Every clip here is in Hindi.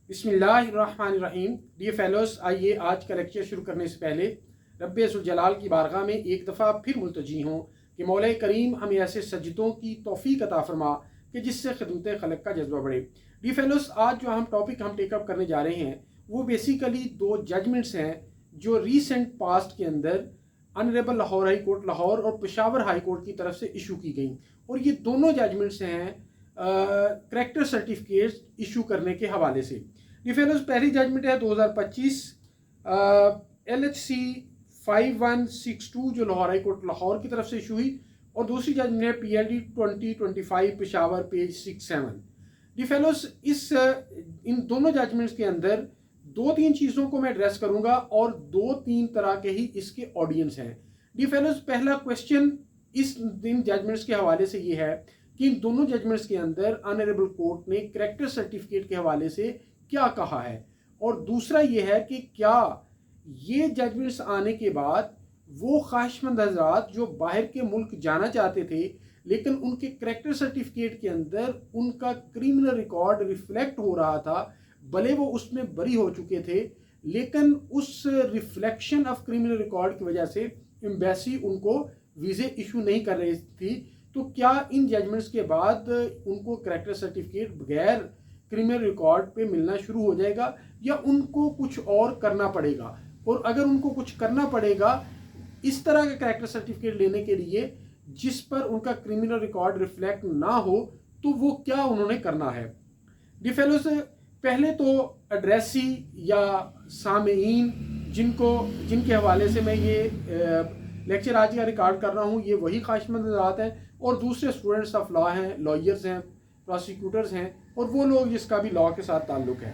बिस्मिल्लाहिर्रहमानिर्रहीम। डियर फेलोस, आइए आज का लेक्चर शुरू करने से पहले रब्बे अज़्ज़ल जलाल की बारगाह में एक दफ़ा फिर मुल्तजी हों कि मौला करीम हमें ऐसे सजदों की तौफीक अता फरमा कि जिससे खिदमत खलक का जज्बा बढ़े। डियर फेलोस, आज जो हम टॉपिक टेकअप करने जा रहे हैं वो बेसिकली दो जजमेंट्स हैं जो रीसेंट पास्ट के अंदर honourable Lahore high court Lahore और पेशावर हाई कोर्ट की तरफ से इशू की गई, और ये दोनों जजमेंट्स हैं करैक्टर सर्टिफिकेट इशू करने के हवाले से। ये फेलोज पहली जजमेंट है 2025 LHC 5162 जो लाहौर हाई कोर्ट लाहौर की तरफ से इशू हुई, और दूसरी जजमेंट है PLD 2025 पेशावर पेज 67। डी फेलोज इन दोनों जजमेंट्स के अंदर दो तीन चीज़ों को मैं एड्रेस करूंगा और दो तीन तरह के ही इसके ऑडियंस हैं। डी फेलोज, पहला क्वेश्चन इस इन जजमेंट्स के हवाले से ये है कि इन दोनों जजमेंट्स के अंदर ऑनरेबल कोर्ट ने करैक्टर सर्टिफिकेट के हवाले से क्या कहा है, और दूसरा ये है कि क्या ये जजमेंट्स आने के बाद वो ख्वाहिशमंद हजरात जो बाहर के मुल्क जाना चाहते थे लेकिन उनके करैक्टर सर्टिफिकेट के अंदर उनका क्रिमिनल रिकॉर्ड रिफ्लेक्ट हो रहा था, भले वो उसमें बरी हो चुके थे, लेकिन उस रिफ्लेक्शन ऑफ क्रिमिनल रिकॉर्ड की वजह से एम्बेसी उनको वीज़े इशू नहीं कर रही थी, तो क्या इन जजमेंट्स के बाद उनको करैक्टर सर्टिफिकेट बगैर क्रिमिनल रिकॉर्ड पे मिलना शुरू हो जाएगा या उनको कुछ और करना पड़ेगा, और अगर उनको कुछ करना पड़ेगा इस तरह का करैक्टर सर्टिफिकेट लेने के लिए जिस पर उनका क्रिमिनल रिकॉर्ड रिफ्लेक्ट ना हो, तो वो क्या उन्होंने करना है। डी फेलोस, पहले तो एड्रेसी या सामेईन जिनके हवाले से मैं ये लेक्चर आज का रिकॉर्ड कर रहा हूँ, ये वही ख्वाहिशमंद हज़रात हैं, और दूसरे स्टूडेंट्स ऑफ लॉ हैं, लॉयर्स हैं, प्रोसिक्यूटर्स हैं, और वो लोग जिसका भी लॉ के साथ ताल्लुक़ है।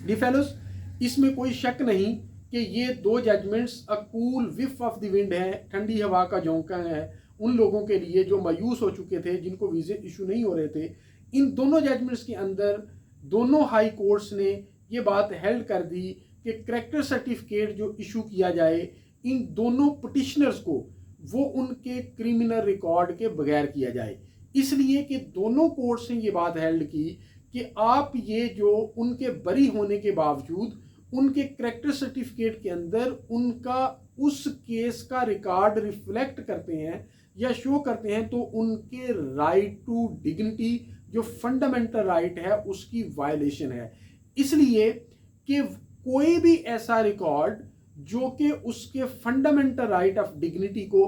डी फेलोस, इसमें कोई शक नहीं कि ये दो judgments a cool whiff of the wind हैं, ठंडी हवा का झोंका है उन लोगों के लिए जो मायूस हो चुके थे, जिनको वीज़े इशू नहीं हो रहे थे। इन दोनों जजमेंट्स के अंदर दोनों हाई कोर्ट्स ने ये बात हेल्ड कर दी कि करैक्टर सर्टिफिकेट जो इशू किया जाए इन दोनों पिटिशनर्स को वो उनके क्रिमिनल रिकॉर्ड के बगैर किया जाए, इसलिए कि दोनों कोर्ट्स ने ये बात हेल्ड की कि आप ये जो उनके बरी होने के बावजूद उनके करैक्टर सर्टिफिकेट के अंदर उनका उस केस का रिकॉर्ड रिफ्लेक्ट करते हैं या शो करते हैं, तो उनके राइट टू डिग्निटी जो फंडामेंटल राइट है उसकी वायलेशन है, इसलिए कि कोई भी ऐसा रिकॉर्ड जो कि उसके फंडामेंटल राइट ऑफ डिग्निटी को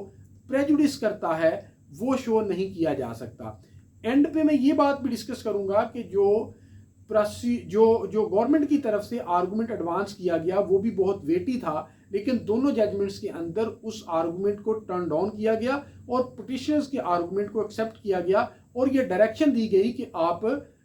प्रेजुडिस करता है वो शो नहीं किया जा सकता। एंड पे मैं ये बात भी डिस्कस करूंगा कि जो गवर्नमेंट की तरफ से आर्गुमेंट एडवांस किया गया वो भी बहुत वेटी था, लेकिन दोनों जजमेंट्स के अंदर उस आर्गुमेंट को टर्न डाउन किया गया और पिटिशनर्स के आर्गुमेंट को एक्सेप्ट किया गया, और ये डायरेक्शन दी गई कि आप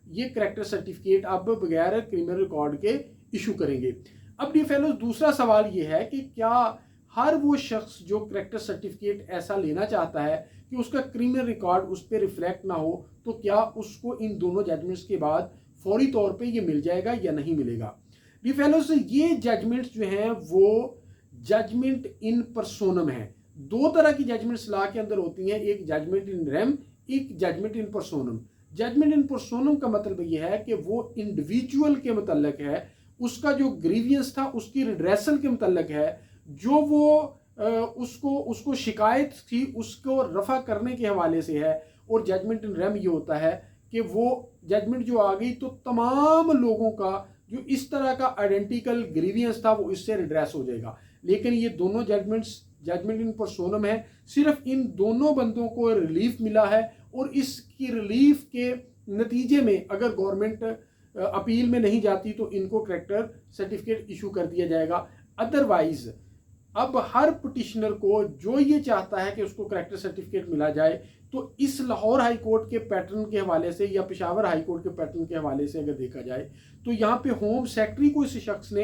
ये करैक्टर सर्टिफिकेट आप बगैर क्रिमिनल रिकॉर्ड के इशू करेंगे। अब डी फेलोज, दूसरा सवाल ये है कि क्या हर वो शख्स जो करैक्टर सर्टिफिकेट ऐसा लेना चाहता है कि उसका क्रिमिनल रिकॉर्ड उस पर रिफ्लेक्ट ना हो, तो क्या उसको इन दोनों जजमेंट्स के बाद फौरी तौर पे ये मिल जाएगा या नहीं मिलेगा। डी फेलोज, ये जजमेंट्स जो हैं वो जजमेंट इन पर्सोनम है। दो तरह की जजमेंट्स लॉ के अंदर होती हैं, एक जजमेंट इन रेम, एक जजमेंट इन पर्सोनम। जजमेंट इन पर्सोनम का मतलब यह है कि वो इंडिविजुअल के मुतल्लिक है, उसका जो ग्रीवियंस था उसकी रिड्रेसल के मुतल्लिक है, जो वो उसको शिकायत थी उसको रफा करने के हवाले से है। और जजमेंट इन रेम ये होता है कि वो जजमेंट जो आ गई तो तमाम लोगों का जो इस तरह का आइडेंटिकल ग्रीवियंस था वो इससे रिड्रेस हो जाएगा। लेकिन ये दोनों जजमेंट्स जजमेंट इन पर्सोनम है, सिर्फ इन दोनों बंदों को रिलीफ मिला है, और इसकी रिलीफ के नतीजे में अगर गवर्नमेंट अपील में नहीं जाती तो इनको करैक्टर सर्टिफिकेट इशू कर दिया जाएगा। अदरवाइज अब हर पिटिशनर को जो ये चाहता है कि उसको करैक्टर सर्टिफिकेट मिला जाए, तो इस लाहौर हाई कोर्ट के पैटर्न के हवाले से या पेशावर हाई कोर्ट के पैटर्न के हवाले से अगर देखा जाए तो यहाँ पे होम सेक्रेटरी को इस शख्स ने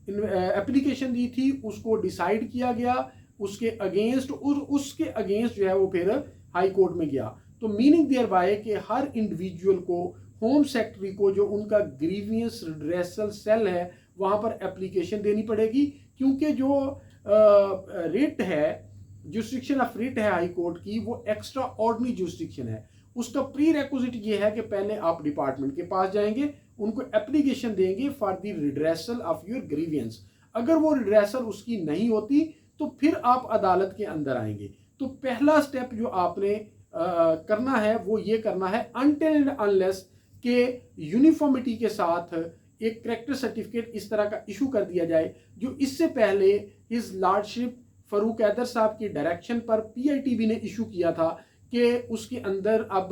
एप्लीकेशन दी थी, उसको डिसाइड किया गया उसके अगेंस्ट, और उसके अगेंस्ट जो है वो फिर हाई कोर्ट में गया। तो मीनिंग देयर बाय कि हर इंडिविजुअल को होम सेक्रेटरी को जो उनका ग्रीवियंस रिड्रेसल सेल है वहाँ पर एप्लीकेशन देनी पड़ेगी, क्योंकि जो रिट है, जुरिस्डिक्शन ऑफ रिट है हाई कोर्ट की, वो एक्स्ट्रा ऑर्डिनरी जुरिस्डिक्शन है। उसका प्री रेक्विजिट ये है कि पहले आप डिपार्टमेंट के पास जाएंगे, उनको एप्लीकेशन देंगे for the redressal of your grievance. अगर वो रिड्रेसल उसकी नहीं होती तो फिर आप अदालत के अंदर आएंगे। तो पहला स्टेप जो आपने करना है वो ये करना है, अनटिल एंड अनलेस के यूनिफॉर्मिटी के साथ एक करेक्टर सर्टिफिकेट इस तरह का इशू कर दिया जाए, जो इससे पहले हिज लॉर्डशिप फरूक हैदर साहब की डायरेक्शन पर पीआईटीबी ने इशू किया था कि उसके अंदर अब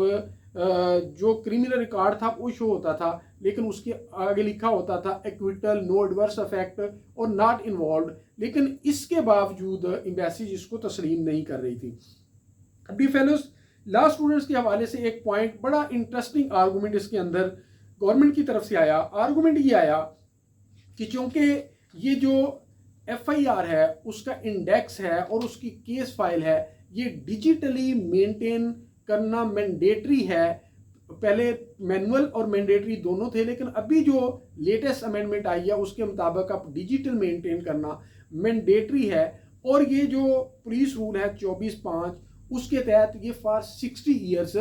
जो क्रिमिनल रिकॉर्ड था वो शो होता था, लेकिन उसके आगे लिखा होता था एक्विटल, नो एडवर्स इफेक्ट और नॉट इन्वॉल्व। लेकिन इसके बावजूद एम्बेसी इसको तस्लीम नहीं कर रही थी। अभी फेलोज, लॉ स्टूडेंट्स के हवाले से एक पॉइंट, बड़ा इंटरेस्टिंग आर्गूमेंट इसके अंदर गवर्नमेंट की तरफ से आया। आर्गूमेंट ये आया कि चूंकि ये जो एफआईआर है उसका इंडेक्स है और उसकी केस फाइल है, ये डिजिटली मेंटेन करना मैंडेटरी है। पहले मैनुअल और मैंडेटरी दोनों थे, लेकिन अभी जो लेटेस्ट अमेंडमेंट आई है उसके मुताबिक अब डिजिटल मेंटेन करना मैंडेटरी है। और ये जो पुलिस रूल है 24(5) उसके तहत ये फॉर 60 ईयर्स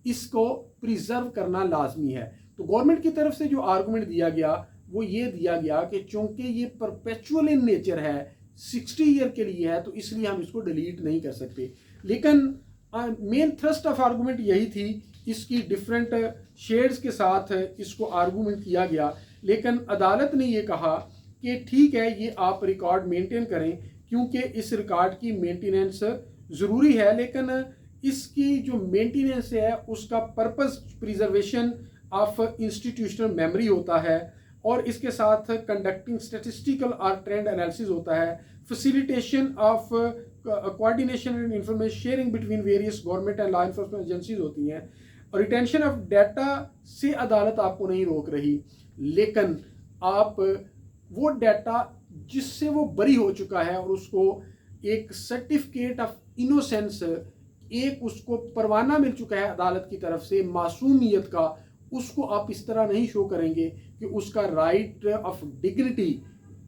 इसको प्रिजर्व करना लाजमी है। तो गवर्नमेंट की तरफ से जो आर्गूमेंट दिया गया वो ये दिया गया कि चूंकि ये परपेचुअल इन नेचर है, 60 ईयर के लिए है, तो इसलिए हम इसको डिलीट नहीं कर सकते। लेकिन मेन थ्रस्ट ऑफ आर्गूमेंट यही थी, इसकी डिफरेंट शेड्स के साथ इसको आर्गूमेंट किया गया। लेकिन अदालत ने ये कहा कि ठीक है, ये आप रिकॉर्ड मेंटेन करें क्योंकि इस रिकॉर्ड की मेंटेनेंस ज़रूरी है, लेकिन इसकी जो मेंटेनेंस है उसका purpose preservation of institutional memory होता है, और इसके साथ कंडक्टिंग स्टैटिस्टिकल और ट्रेंड एनालिसिस होता है, facilitation of coordination and information sharing between various government and law enforcement agencies होती हैं, और रिटेंशन ऑफ डाटा से अदालत आपको नहीं रोक रही। लेकिन आप वो डाटा जिससे वो बरी हो चुका है और उसको एक सर्टिफिकेट ऑफ इनोसेंस, एक उसको परवाना मिल चुका है अदालत की तरफ से मासूमियत का, उसको आप इस तरह नहीं शो करेंगे कि उसका राइट ऑफ डिग्निटी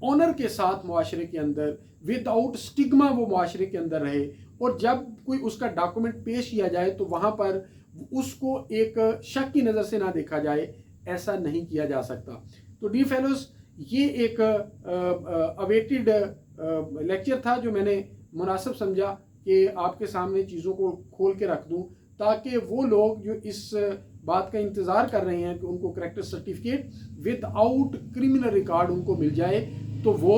ऑनर के साथ मुआशरे के अंदर विदाउट स्टिग्मा वो मुआशरे के अंदर रहे, और जब कोई उसका डॉक्यूमेंट पेश किया जाए तो वहाँ पर उसको एक शक की नज़र से ना देखा जाए, ऐसा नहीं किया जा सकता। तो डी फेलोज, ये एक अवेटेड लेक्चर था जो मैंने मुनासिब समझा कि आपके सामने चीज़ों को खोल के रख दूं, ताकि वो लोग जो इस बात का इंतज़ार कर रहे हैं कि उनको character certificate without criminal record उनको मिल जाए, तो वो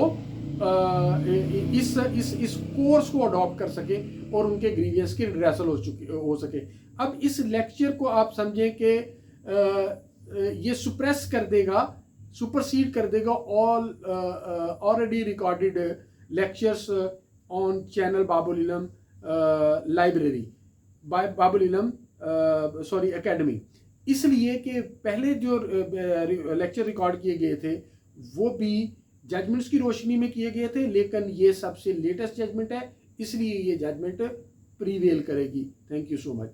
इस कोर्स को अडॉप्ट कर सके और उनके ग्रीवियंस की रिड्रेसल हो सके। अब इस लेक्चर को आप समझें कि ये सुप्रेस कर देगा, सुपरसीड कर देगा all already recorded lectures on channel Babul Ilm library बाबुल इल्म एकेडमी। इसलिए कि पहले जो लेक्चर रिकॉर्ड किए गए थे वो भी जजमेंट्स की रोशनी में किए गए थे, लेकिन ये सबसे लेटेस्ट जजमेंट है, इसलिए ये जजमेंट प्रीवेल करेगी। Thank you so much.